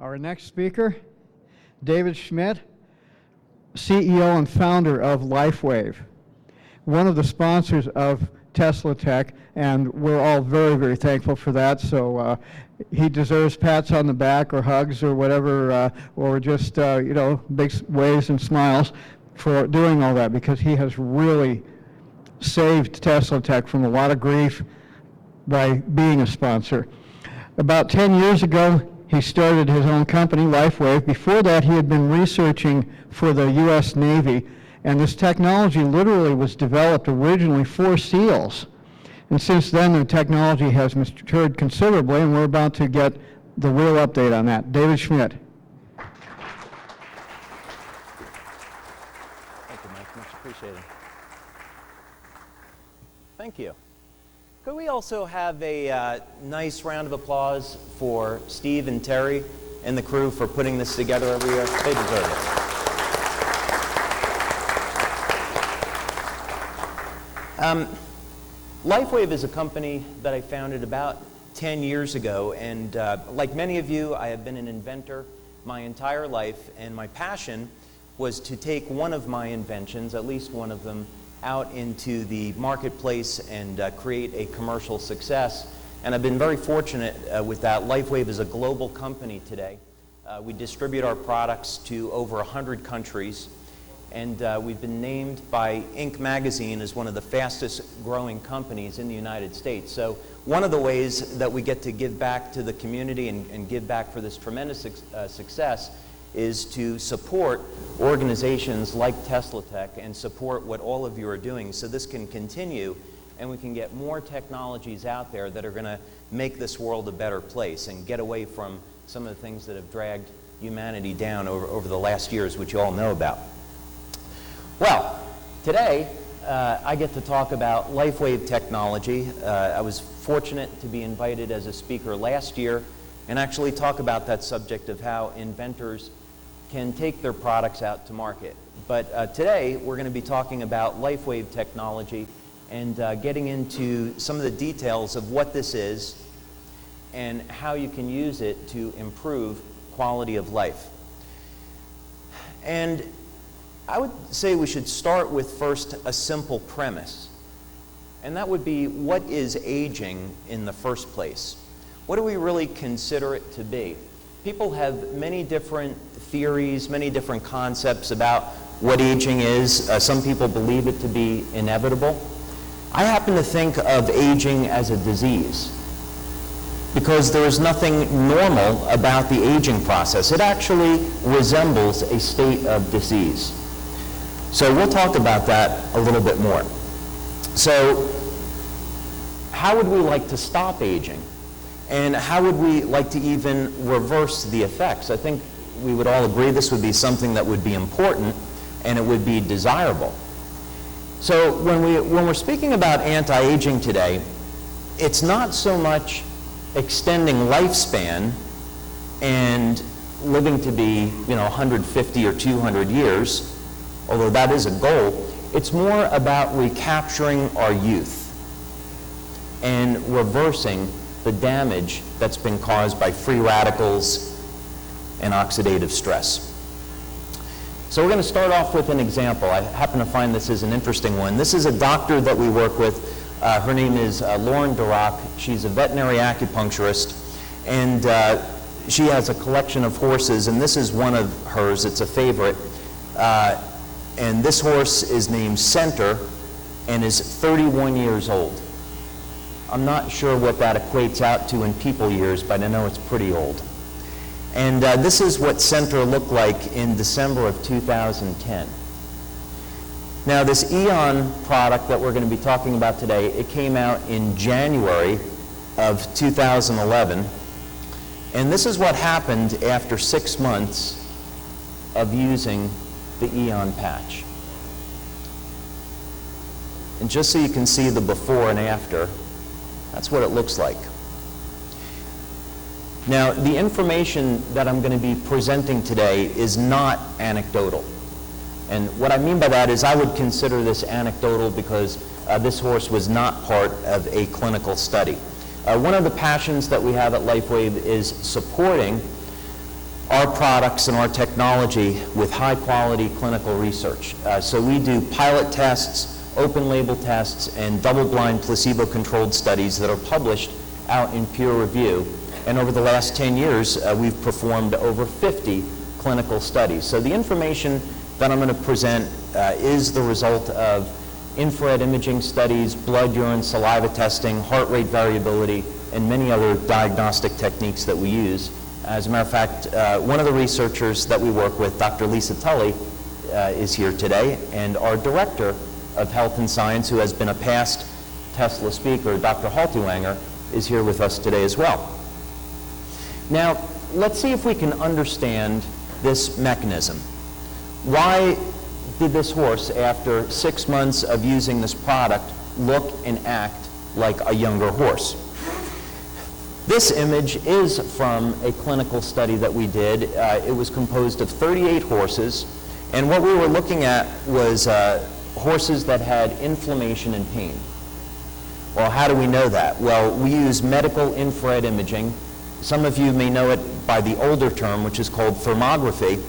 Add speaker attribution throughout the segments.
Speaker 1: Our next speaker, David Schmidt, CEO and founder of LifeWave, one of the sponsors of TeslaTech, and we're all very, very thankful for that. So he deserves pats on the back or hugs or whatever, or just, big waves and smiles for doing all that, because he has really saved TeslaTech from a lot of grief by being a sponsor. About 10 years ago, he started his own company, LifeWave. Before that, he had been researching for the U.S. Navy, and this technology literally was developed originally for SEALs. And since then, the technology has matured considerably, and we're about to get the real update on that. David Schmidt.
Speaker 2: Thank you, Mike. Much appreciated. Thank you. Could we also have a nice round of applause for Steve and Terry and the crew for putting this together every year? They deserve it. LifeWave is a company that I founded about 10 years ago, and like many of you, I have been an inventor my entire life, and my passion was to take one of my inventions, at least one of them, out into the marketplace and create a commercial success. And I've been very fortunate with that. LifeWave is a global company today. We distribute our products to over 100 countries, and we've been named by Inc. magazine as one of the fastest growing companies in the United States. So one of the ways that we get to give back to the community and give back for this tremendous success is to support organizations like TeslaTech and support what all of you are doing, so this can continue and we can get more technologies out there that are going to make this world a better place and get away from some of the things that have dragged humanity down over the last years, which you all know about. Well, today I get to talk about LifeWave technology. I was fortunate to be invited as a speaker last year and actually talk about that subject of how inventors can take their products out to market. But today we're going to be talking about LifeWave technology and getting into some of the details of what this is and how you can use it to improve quality of life. And I would say we should start with first a simple premise, and that would be, what is aging in the first place? What do we really consider it to be? People have many different theories, many different concepts about what aging is. Some people believe it to be inevitable. I happen to think of aging as a disease, because there is nothing normal about the aging process. It actually resembles a state of disease. So we'll talk about that a little bit more. So how would we like to stop aging? And how would we like to even reverse the effects? I think we would all agree this would be something that would be important and it would be desirable. So when we're speaking about anti-aging today, it's not so much extending lifespan and living to be 150 or 200 years, although that is a goal. It's more about recapturing our youth and reversing the damage that's been caused by free radicals and oxidative stress. So we're going to start off with an example. I happen to find this is an interesting one. This is a doctor that we work with. Her name is Lauren Durack. She's a veterinary acupuncturist, and she has a collection of horses, and this is one of hers. It's a favorite. And this horse is named Center and is 31 years old. I'm not sure what that equates out to in people years, but I know it's pretty old. And this is what Center looked like in December of 2010. Now, this Aeon product that we're going to be talking about today, it came out in January of 2011. And this is what happened after 6 months of using the Aeon patch. And just so you can see the before and after, that's what it looks like. Now, the information that I'm going to be presenting today is not anecdotal. And what I mean by that is I would consider this anecdotal because this horse was not part of a clinical study. One of the passions that we have at LifeWave is supporting our products and our technology with high-quality clinical research. So we do pilot tests, open-label tests, and double-blind placebo-controlled studies that are published out in peer review. And over the last 10 years, we've performed over 50 clinical studies. So the information that I'm going to present is the result of infrared imaging studies, blood, urine, saliva testing, heart rate variability, and many other diagnostic techniques that we use. As a matter of fact, one of the researchers that we work with, Dr. Lisa Tully, is here today, and our Director of Health and Science, who has been a past Tesla speaker, Dr. Haltiwanger, is here with us today as well. Now, let's see if we can understand this mechanism. Why did this horse, after 6 months of using this product, look and act like a younger horse? This image is from a clinical study that we did. It was composed of 38 horses, and what we were looking at was horses that had inflammation and pain. Well, how do we know that? Well, we use medical infrared imaging. Some of you may know it by the older term, which is called thermography.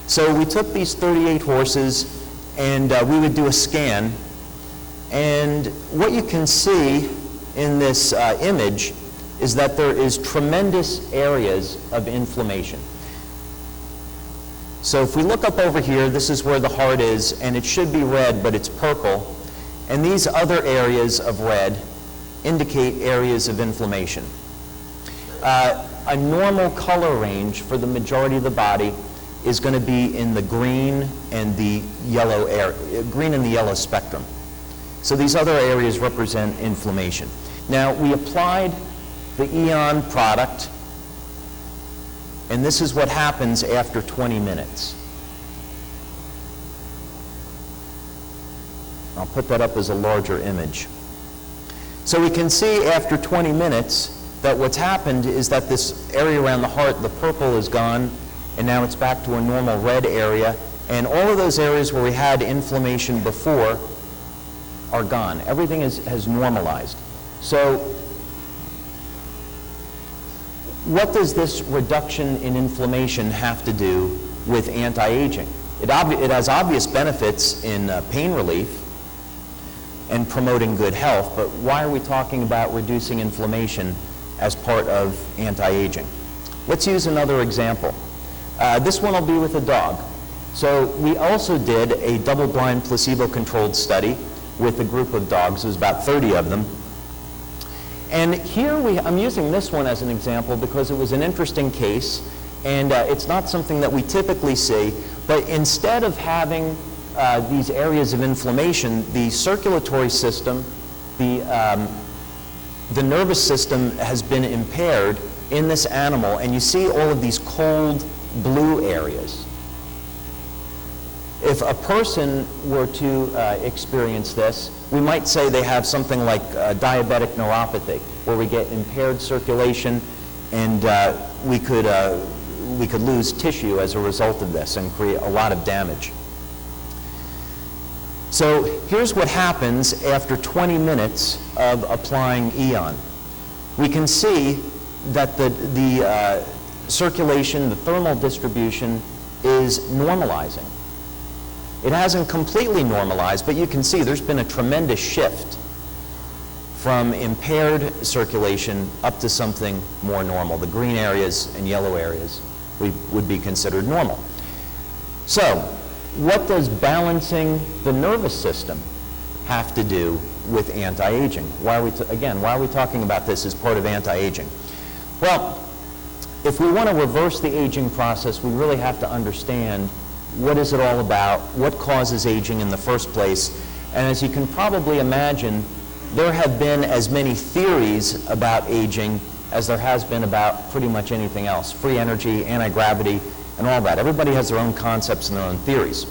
Speaker 2: So we took these 38 horses, and we would do a scan. And what you can see in this image is that there is tremendous areas of inflammation. So if we look up over here, this is where the heart is, and it should be red, but it's purple. And these other areas of red indicate areas of inflammation. A normal color range for the majority of the body is going to be in the green and the yellow spectrum. So these other areas represent inflammation. Now, we applied the Aeon product, and this is what happens after 20 minutes. I'll put that up as a larger image. So we can see after 20 minutes that what's happened is that this area around the heart, the purple is gone, and now it's back to a normal red area, and all of those areas where we had inflammation before are gone. Everything has normalized. So what does this reduction in inflammation have to do with anti-aging? It has obvious benefits in pain relief and promoting good health, but why are we talking about reducing inflammation as part of anti-aging? Let's use another example. This one will be with a dog. So we also did a double-blind placebo-controlled study with a group of dogs. There was about 30 of them. And here I'm using this one as an example because it was an interesting case, and it's not something that we typically see, but instead of having these areas of inflammation, the circulatory system, the nervous system has been impaired in this animal, and you see all of these cold blue areas. If a person were to experience this, we might say they have something like diabetic neuropathy, where we get impaired circulation, and we could lose tissue as a result of this and create a lot of damage. So here's what happens after 20 minutes of applying Aeon. We can see that the circulation, the thermal distribution, is normalizing. It hasn't completely normalized, but you can see there's been a tremendous shift from impaired circulation up to something more normal. The green areas and yellow areas would be considered normal. So, what does balancing the nervous system have to do with anti-aging? Why are we talking about this as part of anti-aging? Well, if we want to reverse the aging process, we really have to understand what is it all about, what causes aging in the first place. And as you can probably imagine, there have been as many theories about aging as there has been about pretty much anything else. Free energy, anti-gravity, and all that. Everybody has their own concepts and their own theories.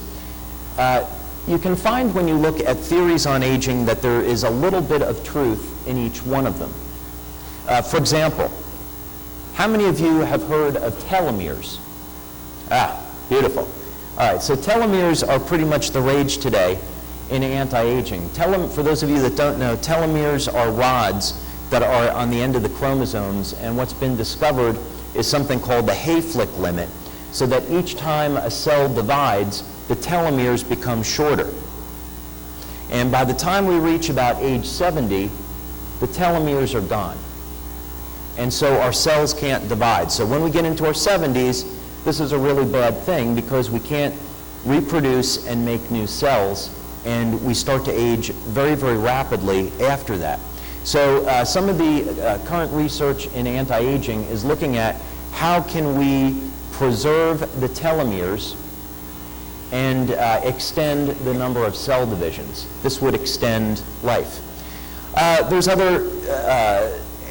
Speaker 2: You can find when you look at theories on aging that there is a little bit of truth in each one of them. For example, how many of you have heard of telomeres? Ah, beautiful. All right, so telomeres are pretty much the rage today in anti-aging. For those of you that don't know, telomeres are rods that are on the end of the chromosomes, and what's been discovered is something called the Hayflick limit, so that each time a cell divides, the telomeres become shorter. And by the time we reach about age 70, the telomeres are gone. And so our cells can't divide. So when we get into our 70s, this is a really bad thing because we can't reproduce and make new cells, and we start to age very, very rapidly after that. So some of the current research in anti-aging is looking at how can we preserve the telomeres and extend the number of cell divisions. This would extend life. There's other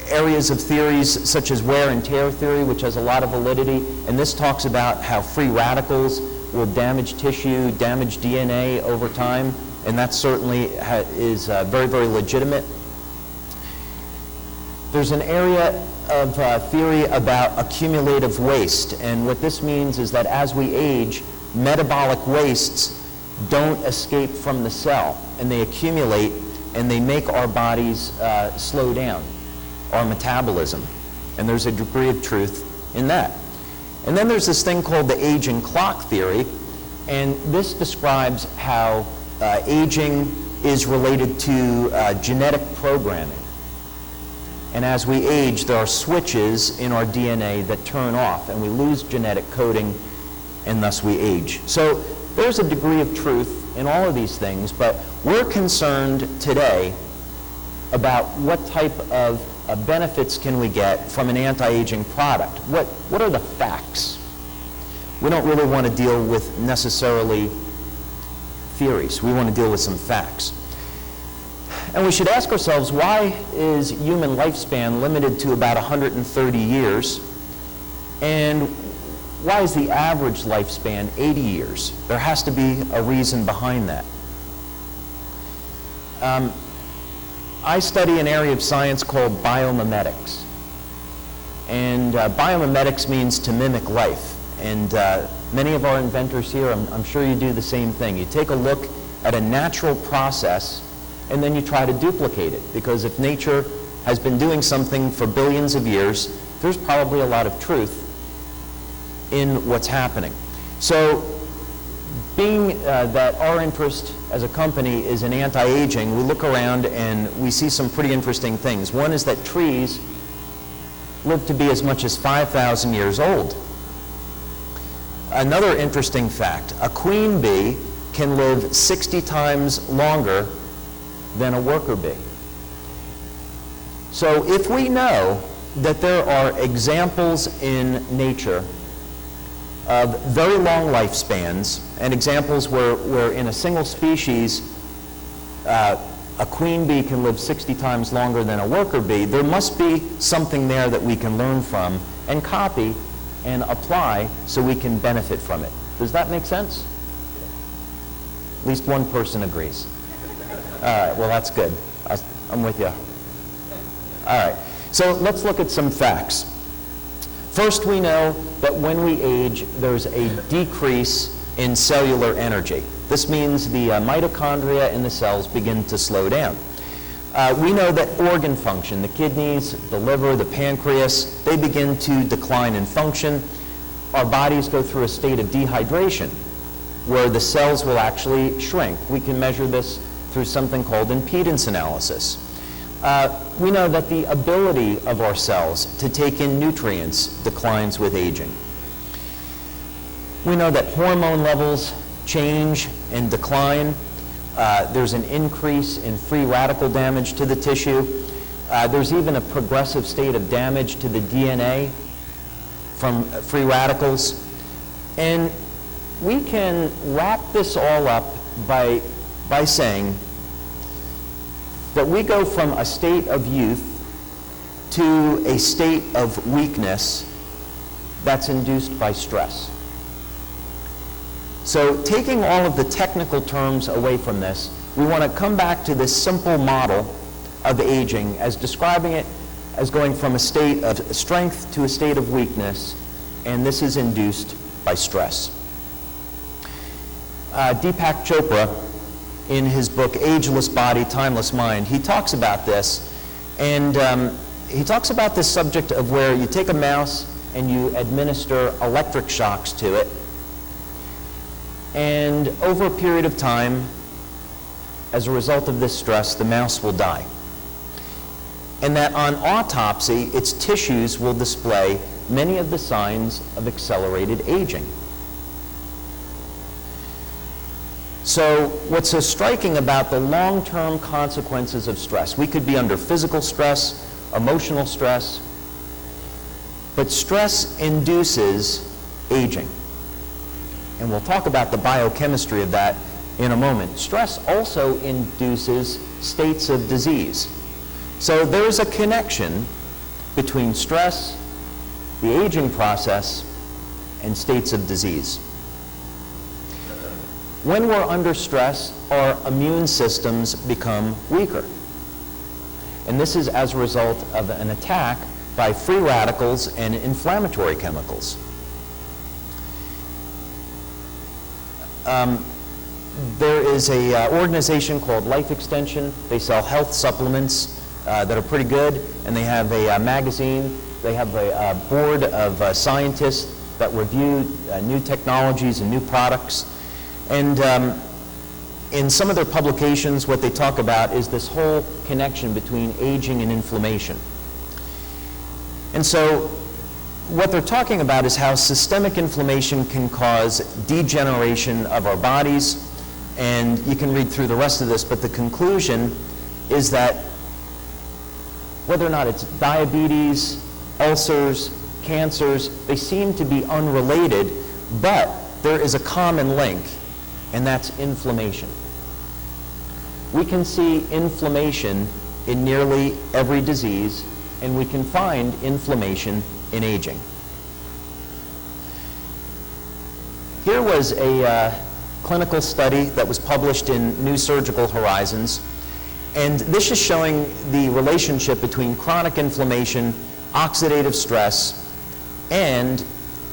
Speaker 2: areas of theories such as wear and tear theory, which has a lot of validity, and this talks about how free radicals will damage tissue, damage DNA over time, and that certainly is very, very legitimate. There's an area of theory about accumulative waste, and what this means is that as we age, metabolic wastes don't escape from the cell, and they accumulate, and they make our bodies slow down, our metabolism. And there's a degree of truth in that. And then there's this thing called the aging clock theory, and this describes how aging is related to genetic programming. And as we age, there are switches in our DNA that turn off, and we lose genetic coding, and thus we age. So there's a degree of truth in all of these things, but we're concerned today about what type of benefits can we get from an anti-aging product. What are the facts? We don't really want to deal with necessarily theories. We want to deal with some facts. And we should ask ourselves, why is human lifespan limited to about 130 years? And why is the average lifespan 80 years? There has to be a reason behind that. I study an area of science called biomimetics. And biomimetics means to mimic life. And many of our inventors here, I'm sure you do the same thing. You take a look at a natural process and then you try to duplicate it, because if nature has been doing something for billions of years, there's probably a lot of truth in what's happening. So being that our interest as a company is in anti-aging, we look around and we see some pretty interesting things. One is that trees live to be as much as 5,000 years old. Another interesting fact, a queen bee can live 60 times longer than a worker bee. So if we know that there are examples in nature of very long lifespans, and examples where in a single species a queen bee can live 60 times longer than a worker bee, there must be something there that we can learn from and copy and apply so we can benefit from it. Does that make sense? At least one person agrees. All right, well, that's good. I'm with you. All right, so let's look at some facts. First, we know that when we age, there's a decrease in cellular energy. This means the mitochondria in the cells begin to slow down. We know that organ function, the kidneys, the liver, the pancreas, they begin to decline in function. Our bodies go through a state of dehydration where the cells will actually shrink. We can measure this through something called impedance analysis. We know that the ability of our cells to take in nutrients declines with aging. We know that hormone levels change and decline. There's an increase in free radical damage to the tissue. There's even a progressive state of damage to the DNA from free radicals. And we can wrap this all up by saying that we go from a state of youth to a state of weakness that's induced by stress. So taking all of the technical terms away from this, we want to come back to this simple model of aging as describing it as going from a state of strength to a state of weakness, and this is induced by stress. Deepak Chopra, in his book Ageless Body, Timeless Mind, he talks about this, and he talks about this subject of where you take a mouse and you administer electric shocks to it. And over a period of time, as a result of this stress, the mouse will die. And that on autopsy, its tissues will display many of the signs of accelerated aging. So what's so striking about the long-term consequences of stress, we could be under physical stress, emotional stress, but stress induces aging. And we'll talk about the biochemistry of that in a moment. Stress also induces states of disease. So there's a connection between stress, the aging process, and states of disease. When we're under stress, our immune systems become weaker. And this is as a result of an attack by free radicals and inflammatory chemicals. There is an organization called Life Extension. They sell health supplements that are pretty good, and they have a magazine. They have a board of scientists that review new technologies and new products. And in some of their publications, what they talk about is this whole connection between aging and inflammation. And so what they're talking about is how systemic inflammation can cause degeneration of our bodies. And you can read through the rest of this, but the conclusion is that whether or not it's diabetes, ulcers, cancers, they seem to be unrelated, but there is a common link, and that's inflammation. We can see inflammation in nearly every disease, and we can find inflammation in aging. Here was a clinical study that was published in New Surgical Horizons, and this is showing the relationship between chronic inflammation, oxidative stress, and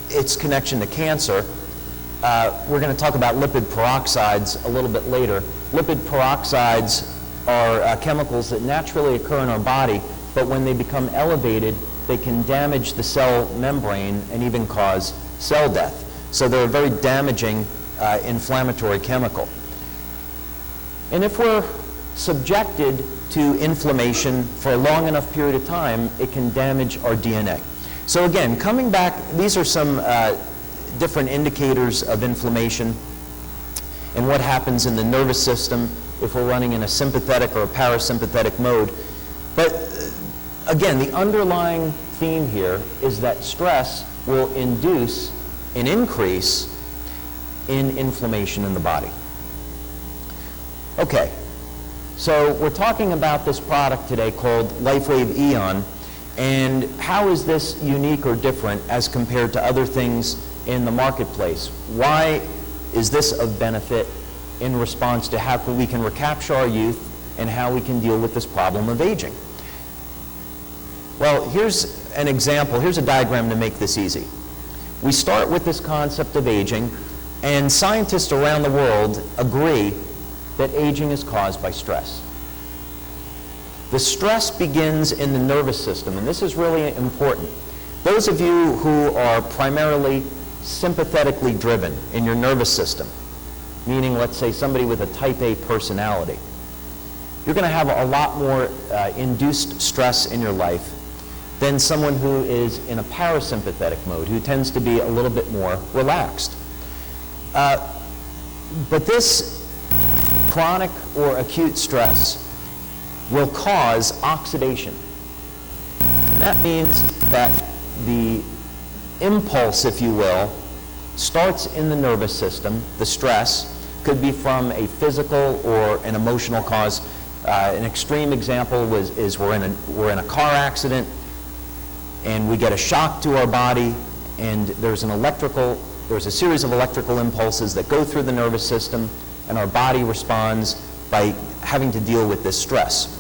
Speaker 2: its connection to cancer. We're going to talk about lipid peroxides a little bit later. Lipid peroxides are chemicals that naturally occur in our body, but when they become elevated, they can damage the cell membrane and even cause cell death. So they're a very damaging inflammatory chemical. And if we're subjected to inflammation for a long enough period of time, it can damage our DNA. So again, coming back, these are some different indicators of inflammation and what happens in the nervous system if we're running in a sympathetic or a parasympathetic mode. But again, the underlying theme here is that stress will induce an increase in inflammation in the body. Okay, so we're talking about this product today called LifeWave Aeon, and how is this unique or different as compared to other things in the marketplace? Why is this of benefit in response to how we can recapture our youth and how we can deal with this problem of aging? Well, here's an example. Here's a diagram to make this easy. We start with this concept of aging, and scientists around the world agree that aging is caused by stress. The stress begins in the nervous system, and this is really important. Those of you who are primarily sympathetically driven in your nervous system, meaning, let's say, somebody with a type A personality, you're going to have a lot more induced stress in your life than someone who is in a parasympathetic mode, who tends to be a little bit more relaxed. But this chronic or acute stress will cause oxidation. And that means that the impulse, if you will, starts in the nervous system. The stress could be from a physical or an emotional cause. An extreme example is we're in a car accident, and we get a shock to our body, and there's a series of electrical impulses that go through the nervous system, and our body responds by having to deal with this stress.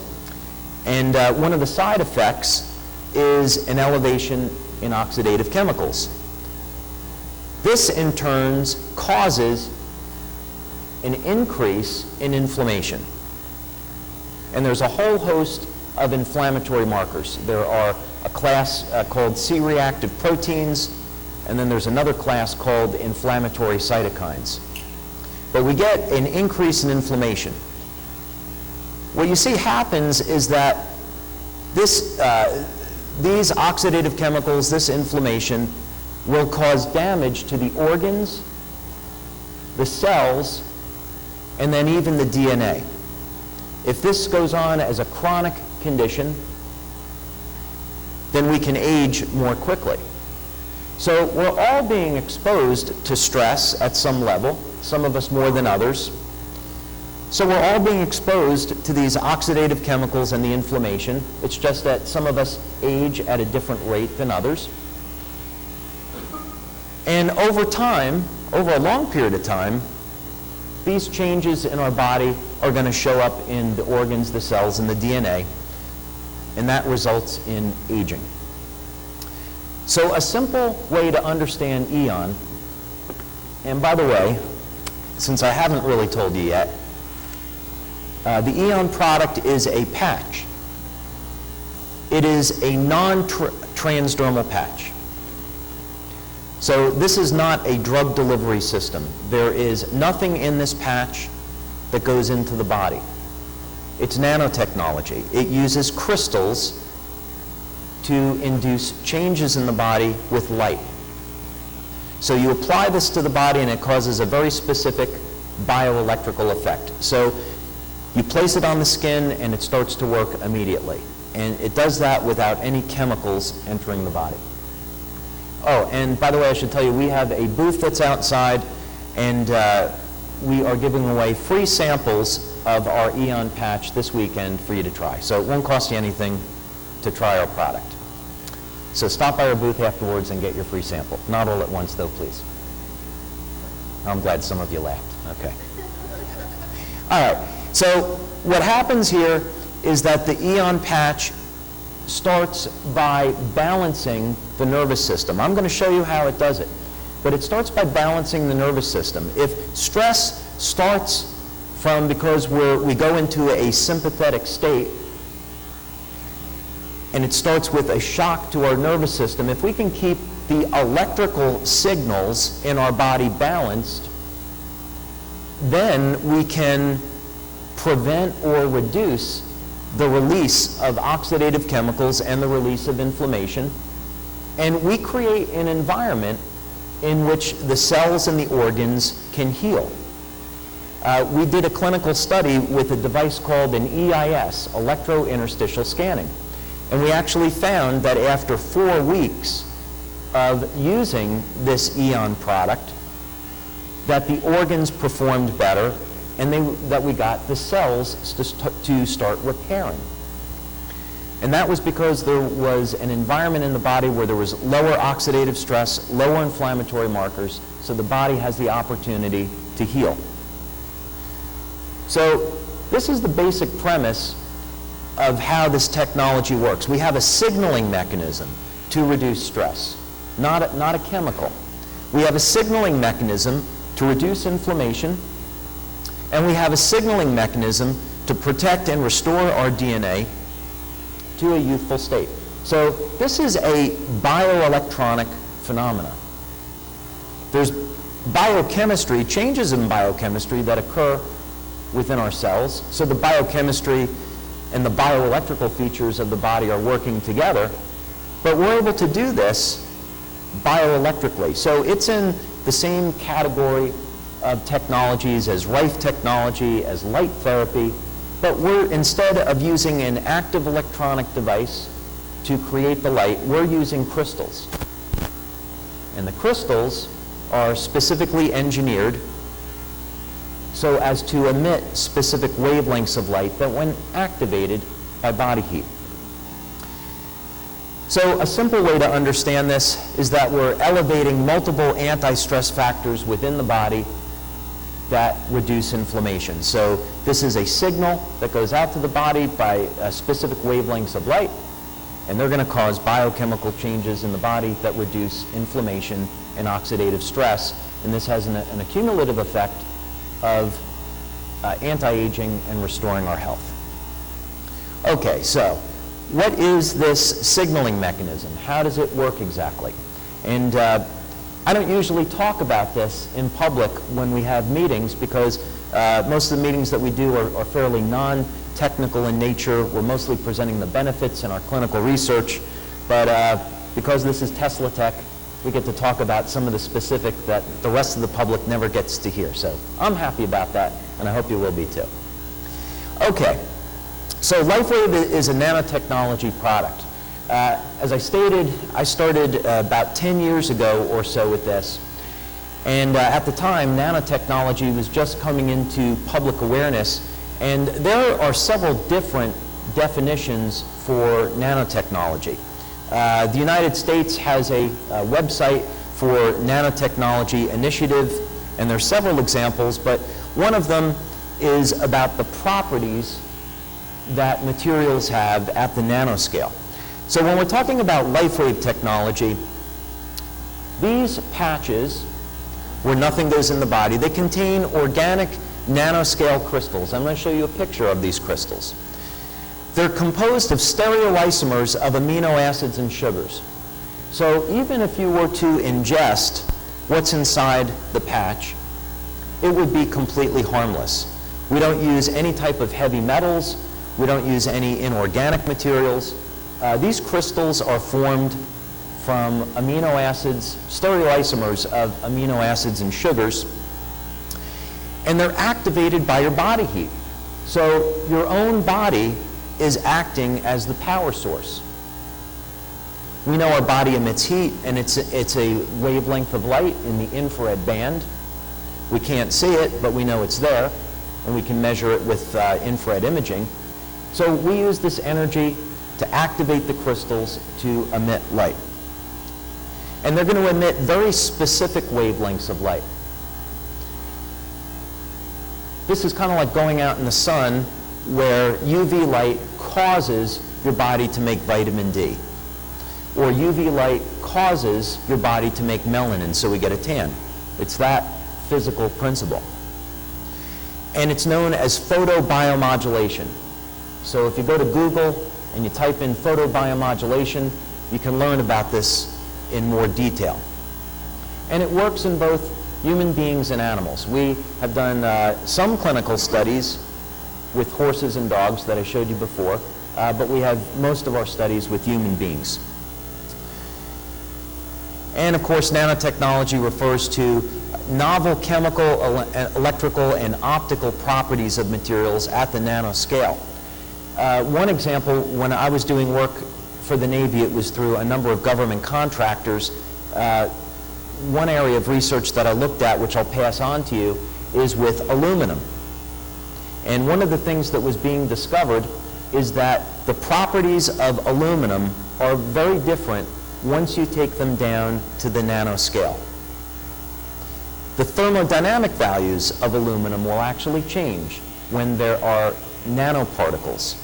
Speaker 2: And one of the side effects is an elevation in oxidative chemicals. This, in turn, causes an increase in inflammation. And there's a whole host of inflammatory markers. There are a class called C-reactive proteins, and then there's another class called inflammatory cytokines. But we get an increase in inflammation. What you see happens is that these oxidative chemicals, this inflammation, will cause damage to the organs, the cells, and then even the DNA. If this goes on as a chronic condition, then we can age more quickly. So we're all being exposed to stress at some level, some of us more than others. So we're all being exposed to these oxidative chemicals and the inflammation. It's just that some of us age at a different rate than others. And over time, over a long period of time, these changes in our body are going to show up in the organs, the cells, and the DNA, and that results in aging. So a simple way to understand Aeon, and by the way, since I haven't really told you yet, the Aeon product is a patch. It is a non-transdermal patch. So this is not a drug delivery system. There is nothing in this patch that goes into the body. It's nanotechnology. It uses crystals to induce changes in the body with light. So you apply this to the body and it causes a very specific bioelectrical effect. So you place it on the skin and it starts to work immediately. And it does that without any chemicals entering the body. Oh, and by the way, I should tell you, we have a booth that's outside, and we are giving away free samples of our Aeon patch this weekend for you to try. So it won't cost you anything to try our product. So stop by our booth afterwards and get your free sample. Not all at once, though, please. I'm glad some of you laughed. Okay. All right. So what happens here is that the Aeon patch starts by balancing the nervous system. I'm going to show you how it does it. But it starts by balancing the nervous system. If stress starts from because we go into a sympathetic state, and it starts with a shock to our nervous system, if we can keep the electrical signals in our body balanced, then we can prevent or reduce the release of oxidative chemicals and the release of inflammation. And we create an environment in which the cells and the organs can heal. We did a clinical study with a device called an EIS, electrointerstitial scanning. And we actually found that after 4 weeks of using this Aeon product, that the organs performed better, and that we got the cells to start repairing. And that was because there was an environment in the body where there was lower oxidative stress, lower inflammatory markers, so the body has the opportunity to heal. So this is the basic premise of how this technology works. We have a signaling mechanism to reduce stress, not a chemical. We have a signaling mechanism to reduce inflammation, and we have a signaling mechanism to protect and restore our DNA to a youthful state. So this is a bioelectronic phenomena. There's biochemistry, changes in biochemistry that occur within our cells. So the biochemistry and the bioelectrical features of the body are working together, but we're able to do this bioelectrically. So it's in the same category of technologies as Rife technology, as light therapy, but we're, instead of using an active electronic device to create the light, we're using crystals. And the crystals are specifically engineered so as to emit specific wavelengths of light that when activated by body heat. So a simple way to understand this is that we're elevating multiple anti-stress factors within the body that reduce inflammation. So this is a signal that goes out to the body by specific wavelengths of light, and they're going to cause biochemical changes in the body that reduce inflammation and oxidative stress, and this has an accumulative effect of anti-aging and restoring our health. Okay, so what is this signaling mechanism? How does it work exactly? And I don't usually talk about this in public when we have meetings because most of the meetings that we do are fairly non-technical in nature. We're mostly presenting the benefits in our clinical research, but because this is TeslaTech, we get to talk about some of the specific that the rest of the public never gets to hear. So I'm happy about that, and I hope you will be too. Okay, so LifeWave is a nanotechnology product. As I stated, I started about 10 years ago or so with this. And at the time, nanotechnology was just coming into public awareness. And there are several different definitions for nanotechnology. The United States has a website for nanotechnology initiative, and there are several examples, but one of them is about the properties that materials have at the nanoscale. So when we're talking about LifeWave technology, these patches, where nothing goes in the body, they contain organic nanoscale crystals. I'm going to show you a picture of these crystals. They're composed of stereoisomers of amino acids and sugars. So even if you were to ingest what's inside the patch, it would be completely harmless. We don't use any type of heavy metals. We don't use any inorganic materials. These crystals are formed from amino acids, stereoisomers of amino acids and sugars, and they're activated by your body heat. So your own body is acting as the power source. We know our body emits heat, and it's a wavelength of light in the infrared band. We can't see it, but we know it's there, and we can measure it with infrared imaging. So we use this energy to activate the crystals to emit light. And they're going to emit very specific wavelengths of light. This is kind of like going out in the sun where UV light causes your body to make vitamin D. Or UV light causes your body to make melanin, so we get a tan. It's that physical principle. And it's known as photobiomodulation. So if you go to Google and you type in photobiomodulation, you can learn about this in more detail. And it works in both human beings and animals. We have done some clinical studies with horses and dogs that I showed you before, but we have most of our studies with human beings. And of course, nanotechnology refers to novel chemical, electrical, and optical properties of materials at the nanoscale. One example, when I was doing work for the Navy, it was through a number of government contractors. One area of research that I looked at, which I'll pass on to you, is with aluminum. And one of the things that was being discovered is that the properties of aluminum are very different once you take them down to the nanoscale. The thermodynamic values of aluminum will actually change when there are nanoparticles.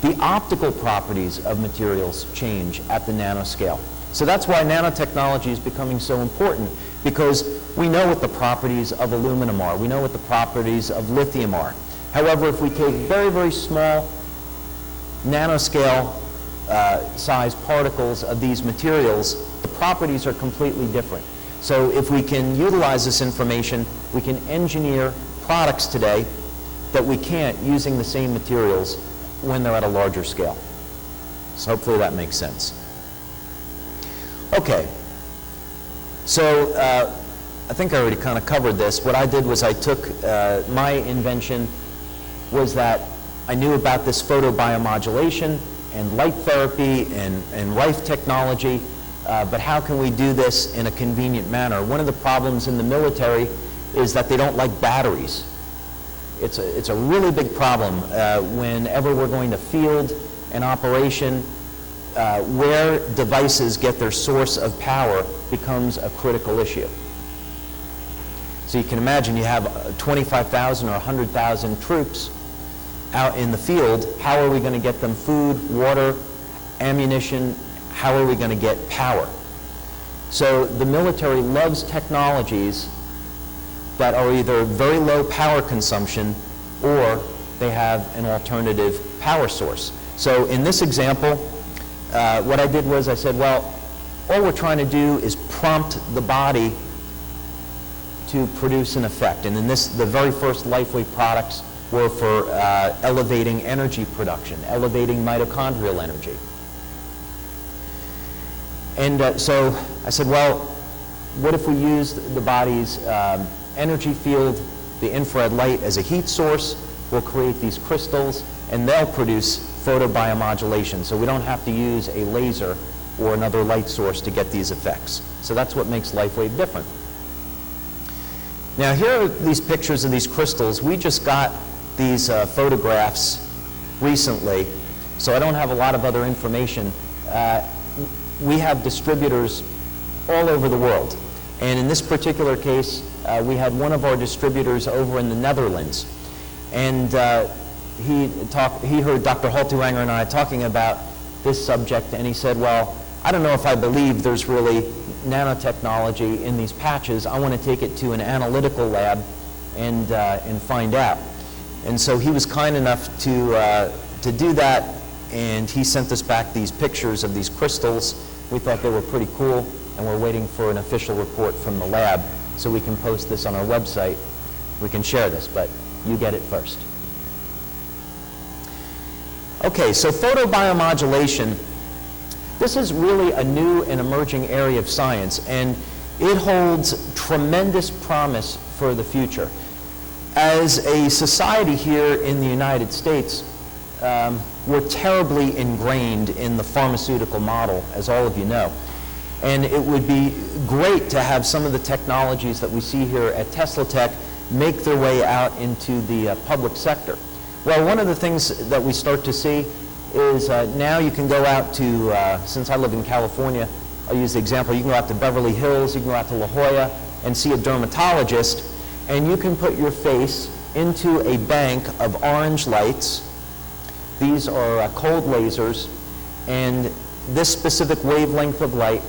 Speaker 2: The optical properties of materials change at the nanoscale. So that's why nanotechnology is becoming so important, because we know what the properties of aluminum are. We know what the properties of lithium are. However, if we take very, very small nanoscale size particles of these materials, the properties are completely different. So if we can utilize this information, we can engineer products today that we can't using the same materials when they're at a larger scale. So hopefully that makes sense. Okay, so I think I already kind of covered this. What I did was I took my invention was that I knew about this photobiomodulation and light therapy and Rife technology, but how can we do this in a convenient manner? One of the problems in the military is that they don't like batteries. It's a really big problem whenever we're going to field an operation where devices get their source of power becomes a critical issue. So you can imagine you have 25,000 or 100,000 troops out in the field. How are we going to get them food, water, ammunition? How are we going to get power? So the military loves technologies that are either very low power consumption or they have an alternative power source. So in this example, what I did was I said, well, all we're trying to do is prompt the body to produce an effect. And in this, the very first LifeWave products were for elevating energy production, elevating mitochondrial energy. And so I said, well, what if we used the body's energy field, the infrared light, as a heat source? We'll create these crystals, and they'll produce photobiomodulation. So we don't have to use a laser or another light source to get these effects. So that's what makes LifeWave different. Now here are these pictures of these crystals. We just got these photographs recently, so I don't have a lot of other information. We have distributors all over the world. And in this particular case, we had one of our distributors over in the Netherlands. And he heard Dr. Haltiwanger and I talking about this subject, and he said, well, I don't know if I believe there's really nanotechnology in these patches. I want to take it to an analytical lab and find out. And so he was kind enough to do that, and he sent us back these pictures of these crystals. We thought they were pretty cool, and we're waiting for an official report from the lab so we can post this on our website. We can share this, but you get it first. Okay, so photobiomodulation, this is really a new and emerging area of science, and it holds tremendous promise for the future. As a society here in the United States, we're terribly ingrained in the pharmaceutical model, as all of you know. And it would be great to have some of the technologies that we see here at TeslaTech make their way out into the public sector. Well, one of the things that we start to see is now you can go out to, since I live in California, I'll use the example, you can go out to Beverly Hills, you can go out to La Jolla and see a dermatologist, and you can put your face into a bank of orange lights. These are cold lasers, and this specific wavelength of light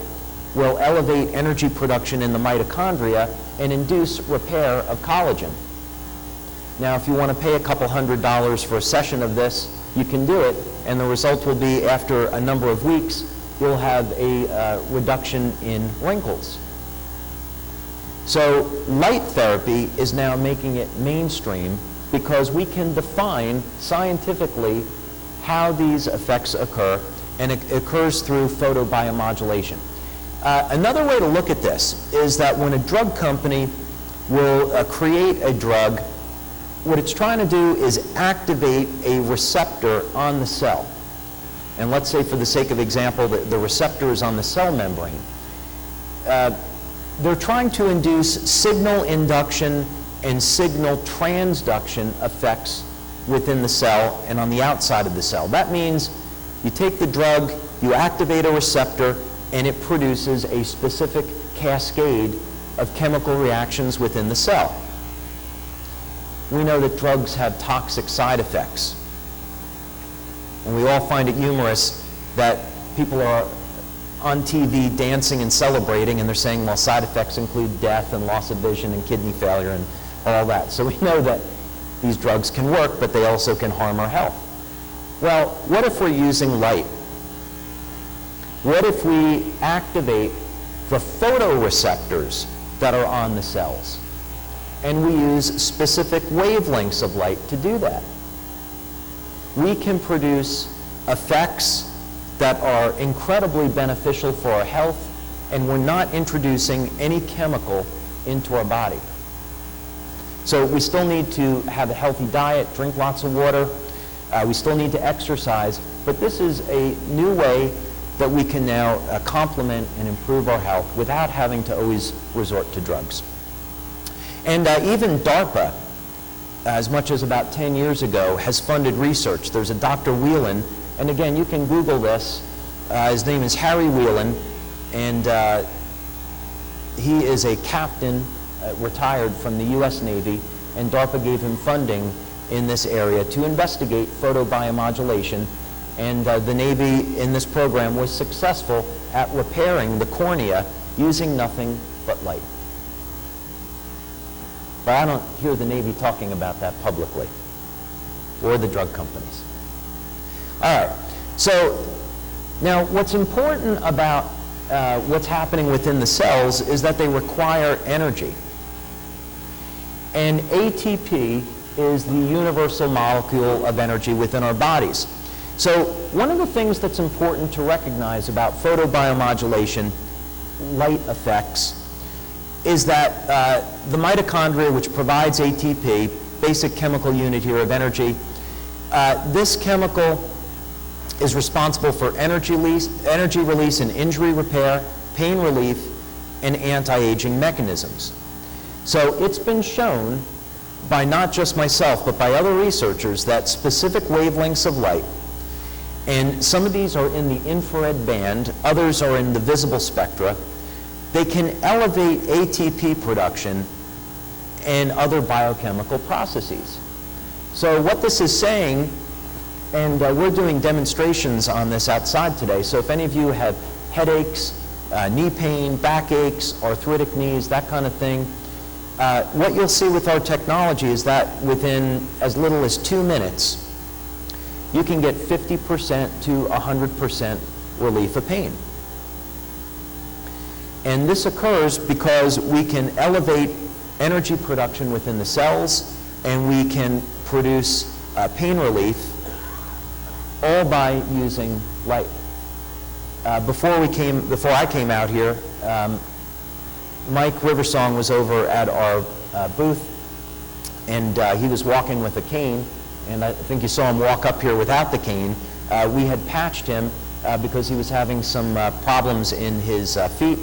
Speaker 2: will elevate energy production in the mitochondria and induce repair of collagen. Now, if you want to pay a couple $100s for a session of this, you can do it, and the result will be after a number of weeks, you'll have a reduction in wrinkles. So light therapy is now making it mainstream because we can define scientifically how these effects occur, and it occurs through photobiomodulation. Another way to look at this is that when a drug company will create a drug, what it's trying to do is activate a receptor on the cell. And let's say, for the sake of example, the receptor is on the cell membrane. They're trying to induce signal induction and signal transduction effects within the cell and on the outside of the cell. That means you take the drug, you activate a receptor, and it produces a specific cascade of chemical reactions within the cell. We know that drugs have toxic side effects. And we all find it humorous that people are on TV dancing and celebrating, and they're saying, well, side effects include death and loss of vision and kidney failure and all that. So we know that these drugs can work, but they also can harm our health. Well, what if we're using light? What if we activate the photoreceptors that are on the cells? And we use specific wavelengths of light to do that. We can produce effects that are incredibly beneficial for our health, and we're not introducing any chemical into our body. So we still need to have a healthy diet, drink lots of water, we still need to exercise, but this is a new way that we can now complement and improve our health without having to always resort to drugs. And even DARPA, as much as about 10 years ago, has funded research. There's a Dr. Whelan, and again, you can Google this. His name is Harry Whelan, and he is a captain, retired from the US Navy, and DARPA gave him funding in this area to investigate photobiomodulation, and the Navy in this program was successful at repairing the cornea using nothing but light. But I don't hear the Navy talking about that publicly, or the drug companies. All right, so now what's important about what's happening within the cells is that they require energy. And ATP is the universal molecule of energy within our bodies. So one of the things that's important to recognize about photobiomodulation, light effects, is that the mitochondria, which provides ATP, basic chemical unit here of energy, this chemical is responsible for energy release and injury repair, pain relief, and anti-aging mechanisms. So it's been shown by not just myself, but by other researchers, that specific wavelengths of light, and some of these are in the infrared band, others are in the visible spectra, they can elevate ATP production and other biochemical processes. So what this is saying, and we're doing demonstrations on this outside today, so if any of you have headaches, knee pain, back aches, arthritic knees, that kind of thing, what you'll see with our technology is that within as little as 2 minutes, you can get 50% to 100% relief of pain. And this occurs because we can elevate energy production within the cells, and we can produce pain relief, all by using light. Before I came out here, Mike Riversong was over at our booth, and he was walking with a cane, and I think you saw him walk up here without the cane. We had patched him because he was having some problems in his feet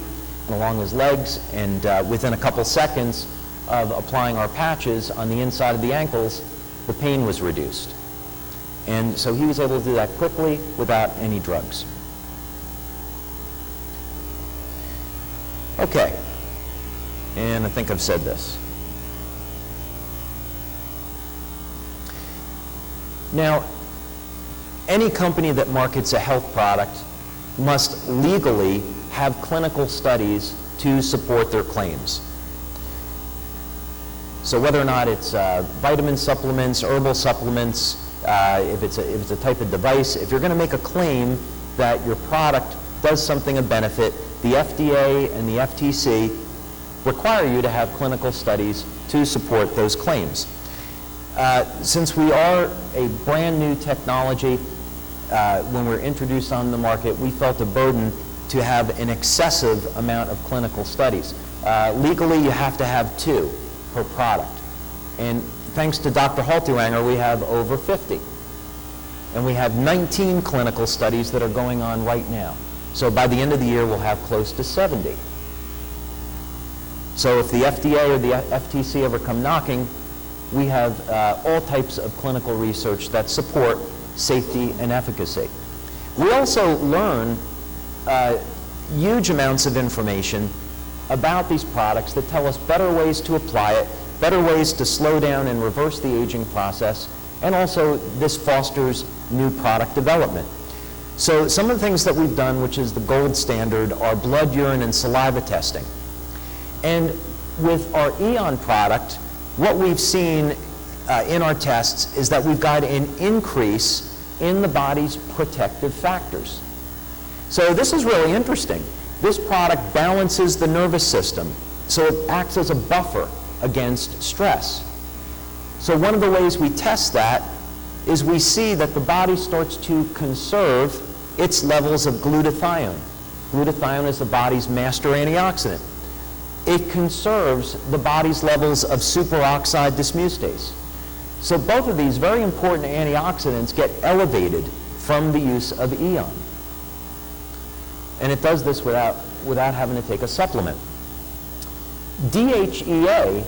Speaker 2: and along his legs, and within a couple seconds of applying our patches on the inside of the ankles, the pain was reduced. And so he was able to do that quickly without any drugs. Okay, and I think I've said this. Now, any company that markets a health product must legally have clinical studies to support their claims. So whether or not it's vitamin supplements, herbal supplements, if it's a type of device, if you're going to make a claim that your product does something of benefit, the FDA and the FTC require you to have clinical studies to support those claims. Since we are a brand new technology, when we're introduced on the market, we felt a burden to have an excessive amount of clinical studies. Legally, you have to have 2 per product. And thanks to Dr. Haltiwanger, we have over 50. And we have 19 clinical studies that are going on right now. So by the end of the year, we'll have close to 70. So if the FDA or the FTC ever come knocking, we have all types of clinical research that support safety and efficacy. We also learn huge amounts of information about these products that tell us better ways to apply it, better ways to slow down and reverse the aging process, and also this fosters new product development. So some of the things that we've done, which is the gold standard, are blood, urine, and saliva testing. And with our Aeon product, what we've seen in our tests is that we've got an increase in the body's protective factors. So this is really interesting. This product balances the nervous system, so it acts as a buffer against stress. So one of the ways we test that is we see that the body starts to conserve its levels of glutathione. Glutathione is the body's master antioxidant. It conserves the body's levels of superoxide dismutase. So both of these very important antioxidants get elevated from the use of Aeon. And it does this without having to take a supplement. DHEA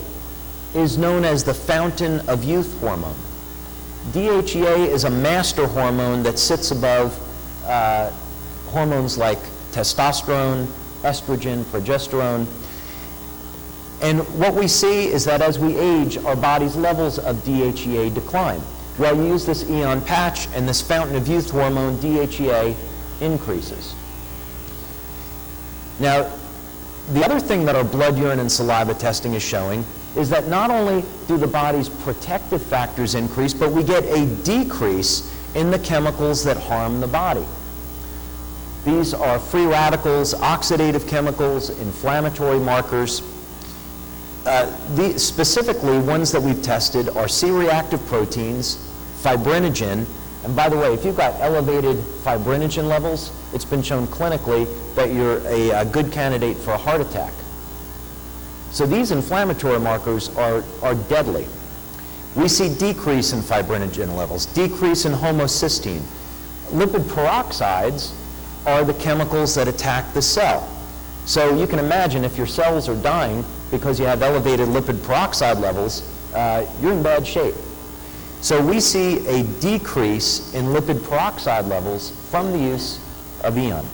Speaker 2: is known as the fountain of youth hormone. DHEA is a master hormone that sits above hormones like testosterone, estrogen, progesterone. And what we see is that as we age, our body's levels of DHEA decline. Well, you use this Aeon patch and this fountain of youth hormone, DHEA increases. Now, the other thing that our blood, urine, and saliva testing is showing is that not only do the body's protective factors increase, but we get a decrease in the chemicals that harm the body. These are free radicals, oxidative chemicals, inflammatory markers. Specifically, ones that we've tested are C-reactive proteins, fibrinogen, and by the way, if you've got elevated fibrinogen levels, it's been shown clinically that you're a good candidate for a heart attack. So these inflammatory markers are deadly. We see decrease in fibrinogen levels, decrease in homocysteine. Lipid peroxides are the chemicals that attack the cell. So you can imagine if your cells are dying because you have elevated lipid peroxide levels, you're in bad shape. So we see a decrease in lipid peroxide levels from the use of Aeon.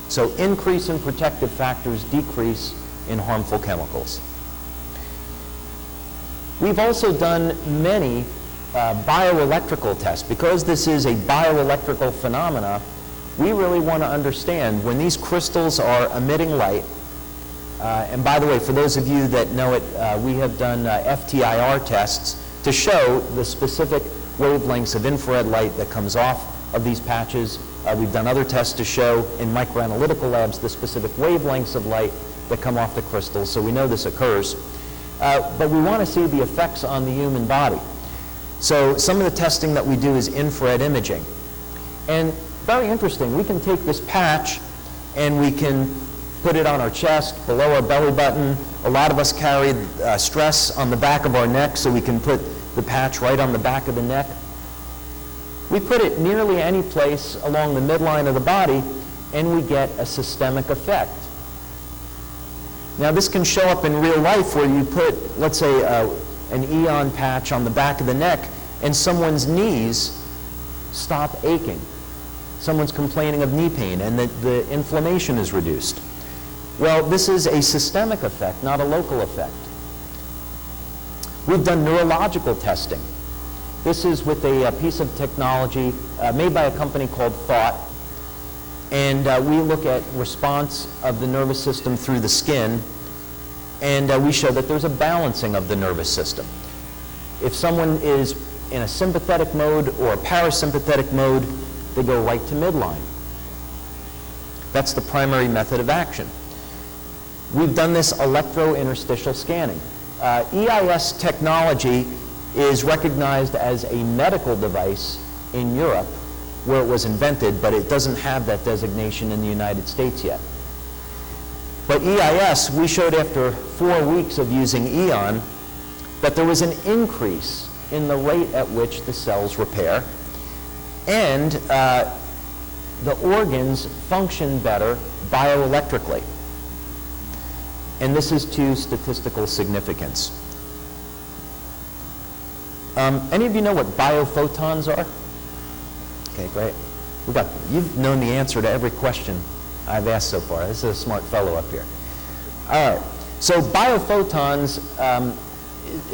Speaker 2: So increase in protective factors, decrease in harmful chemicals. We've also done many bioelectrical tests. Because this is a bioelectrical phenomena, we really want to understand when these crystals are emitting light. And by the way, for those of you that know it, we have done FTIR tests to show the specific wavelengths of infrared light that comes off of these patches. We've done other tests to show in microanalytical labs the specific wavelengths of light that come off the crystals, so we know this occurs. But we want to see the effects on the human body. So some of the testing that we do is infrared imaging. And very interesting, we can take this patch and we can put it on our chest, below our belly button. A lot of us carry stress on the back of our neck, so we can put the patch right on the back of the neck. We put it nearly any place along the midline of the body, and we get a systemic effect. Now, this can show up in real life where you put, let's say, an Aeon patch on the back of the neck, and someone's knees stop aching. Someone's complaining of knee pain, and the inflammation is reduced. Well, this is a systemic effect, not a local effect. We've done neurological testing. This is with a piece of technology made by a company called Thought. And we look at response of the nervous system through the skin, and we show that there's a balancing of the nervous system. If someone is in a sympathetic mode or a parasympathetic mode, they go right to midline. That's the primary method of action. We've done this electro-interstitial scanning. EIS technology is recognized as a medical device in Europe where it was invented, but it doesn't have that designation in the United States yet. But EIS, we showed after 4 weeks of using Aeon that there was an increase in the rate at which the cells repair, and the organs function better bioelectrically. And this is to statistical significance. Any of you know what biophotons are? Okay, great. You've known the answer to every question I've asked so far. This is a smart fellow up here. All right. So biophotons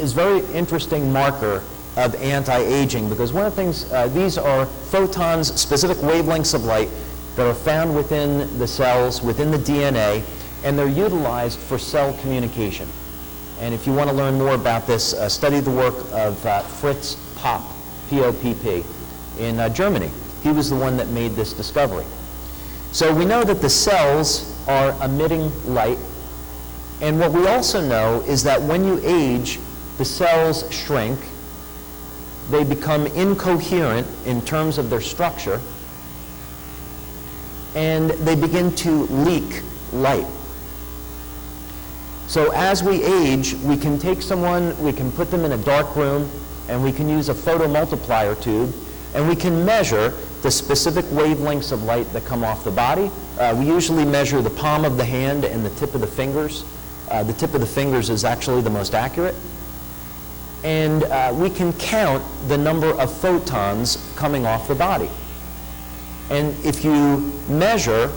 Speaker 2: is a very interesting marker of anti-aging, because one of the things, these are photons, specific wavelengths of light that are found within the cells, within the DNA, and they're utilized for cell communication. And if you want to learn more about this, study the work of Fritz Popp, P-O-P-P, in Germany. He was the one that made this discovery. So we know that the cells are emitting light, and what we also know is that when you age, the cells shrink, they become incoherent in terms of their structure, and they begin to leak light. So as we age, we can take someone, we can put them in a dark room, and we can use a photomultiplier tube, and we can measure the specific wavelengths of light that come off the body. We usually measure the palm of the hand and the tip of the fingers. The tip of the fingers is actually the most accurate. And we can count the number of photons coming off the body. And if you measure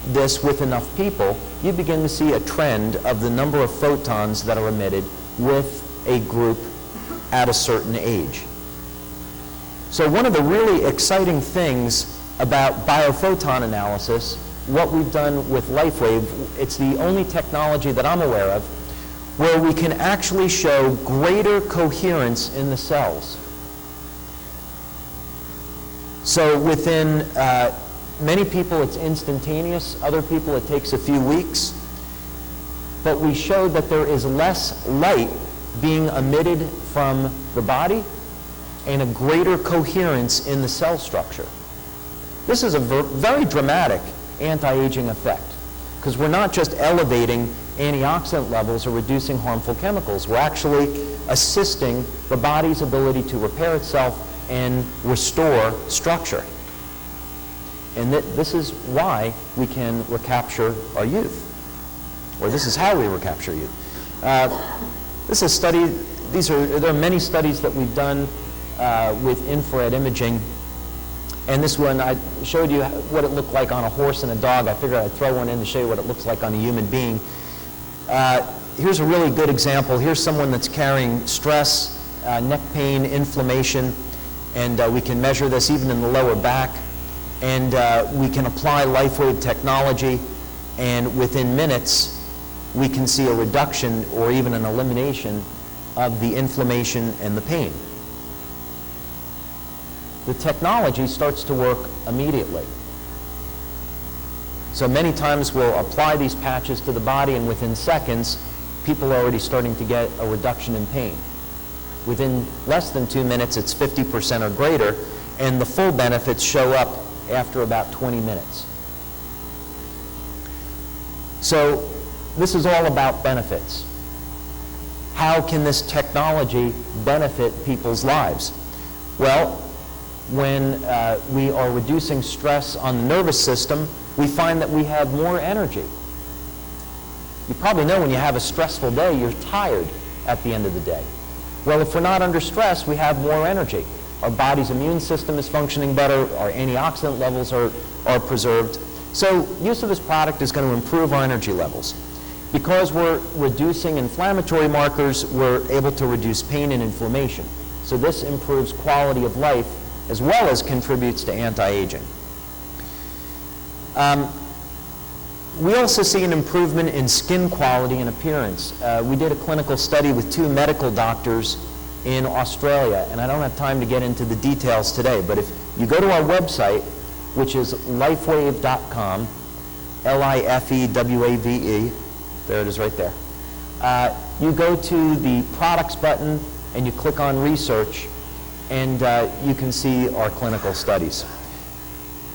Speaker 2: this with enough people, you begin to see a trend of the number of photons that are emitted with a group at a certain age. So one of the really exciting things about biophoton analysis, what we've done with LifeWave, it's the only technology that I'm aware of where we can actually show greater coherence in the cells. So within many people it's instantaneous, other people it takes a few weeks. But we showed that there is less light being emitted from the body and a greater coherence in the cell structure. This is a very dramatic anti-aging effect, because we're not just elevating antioxidant levels or reducing harmful chemicals. We're actually assisting the body's ability to repair itself and restore structure. And this is why we can recapture our youth, or this is how we recapture youth. This is a study. There are many studies that we've done with infrared imaging. And this one, I showed you what it looked like on a horse and a dog. I figured I'd throw one in to show you what it looks like on a human being. Here's a really good example. Here's someone that's carrying stress, neck pain, inflammation, and we can measure this even in the lower back. And we can apply LifeWave technology, and within minutes, we can see a reduction or even an elimination of the inflammation and the pain. The technology starts to work immediately. So many times we'll apply these patches to the body, and within seconds, people are already starting to get a reduction in pain. Within less than 2 minutes, it's 50% or greater, and the full benefits show up after about 20 minutes. So this is all about benefits. How can this technology benefit people's lives? Well, when we are reducing stress on the nervous system, we find that we have more energy. You probably know when you have a stressful day, you're tired at the end of the day. Well, if we're not under stress, we have more energy. Our body's immune system is functioning better, our antioxidant levels are preserved. So use of this product is going to improve our energy levels. Because we're reducing inflammatory markers, we're able to reduce pain and inflammation. So this improves quality of life as well as contributes to anti-aging. We also see an improvement in skin quality and appearance. We did a clinical study with 2 medical doctors in Australia, and I don't have time to get into the details today, but if you go to our website, which is lifewave.com, Lifewave, there it is right there. You go to the products button and you click on research, and you can see our clinical studies.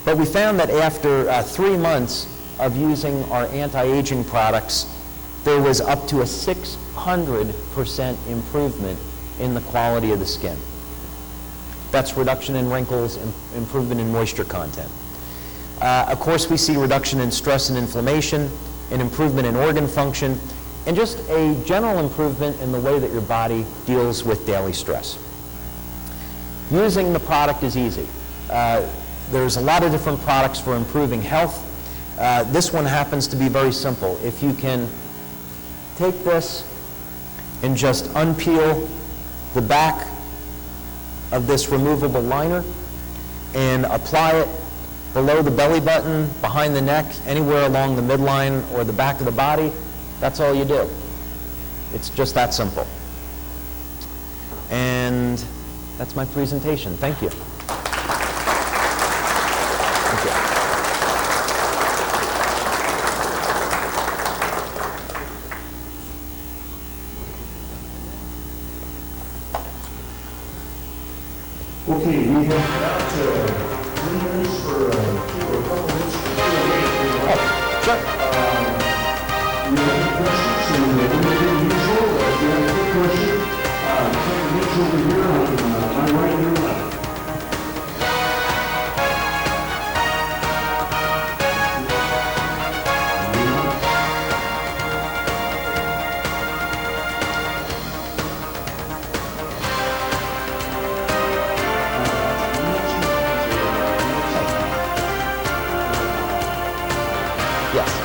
Speaker 2: But we found that after 3 months of using our anti-aging products, there was up to a 600% improvement in the quality of the skin. That's reduction in wrinkles, improvement in moisture content. Of course, we see reduction in stress and inflammation, an improvement in organ function, and just a general improvement in the way that your body deals with daily stress. Using the product is easy. There's a lot of different products for improving health. This one happens to be very simple. If you can take this and just unpeel the back of this removable liner and apply it below the belly button, behind the neck, anywhere along the midline or the back of the body, that's all you do. It's just that simple. And that's my presentation. Thank you. Thank you.
Speaker 3: Okay, we have got 3 minutes for a couple minutes.
Speaker 2: Sure.
Speaker 3: We have any questions, and everything usual. If you have a quick question, come reach over here on my right and your left.
Speaker 2: Yes.